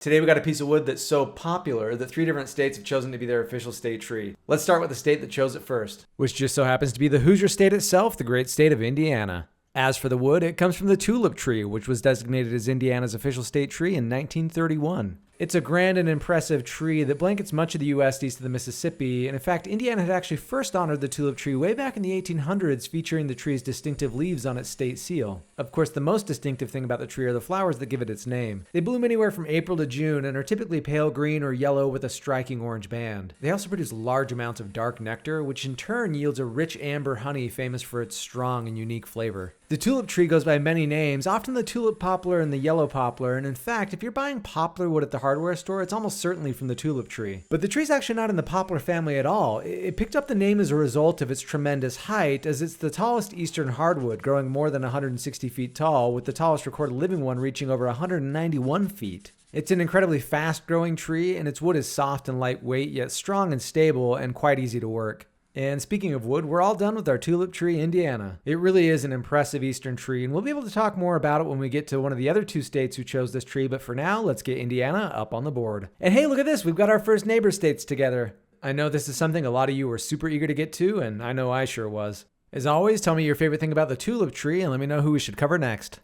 Today we got a piece of wood that's so popular that 3 different states have chosen to be their official state tree. Let's start with the state that chose it first, which just so happens to be the Hoosier state itself, the great state of Indiana. As for the wood, it comes from the tulip tree, which was designated as Indiana's official state tree in 1931. It's a grand and impressive tree that blankets much of the U.S. east of the Mississippi, and in fact, Indiana had actually first honored the tulip tree way back in the 1800s, featuring the tree's distinctive leaves on its state seal. Of course, the most distinctive thing about the tree are the flowers that give it its name. They bloom anywhere from April to June and are typically pale green or yellow with a striking orange band. They also produce large amounts of dark nectar, which in turn yields a rich amber honey famous for its strong and unique flavor. The tulip tree goes by many names, often the tulip poplar and the yellow poplar, and in fact, if you're buying poplar wood at the hardware store, it's almost certainly from the tulip tree. But the tree's actually not in the poplar family at all. It picked up the name as a result of its tremendous height, as it's the tallest eastern hardwood, growing more than 160 feet tall, with the tallest recorded living one reaching over 191 feet. It's an incredibly fast-growing tree, and its wood is soft and lightweight, yet strong and stable, and quite easy to work. And speaking of wood, we're all done with our tulip tree, Indiana. It really is an impressive eastern tree, and we'll be able to talk more about it when we get to one of the other 2 states who chose this tree, but for now, let's get Indiana up on the board. And hey, look at this, we've got our first neighbor states together. I know this is something a lot of you were super eager to get to, and I know I sure was. As always, tell me your favorite thing about the tulip tree, and let me know who we should cover next.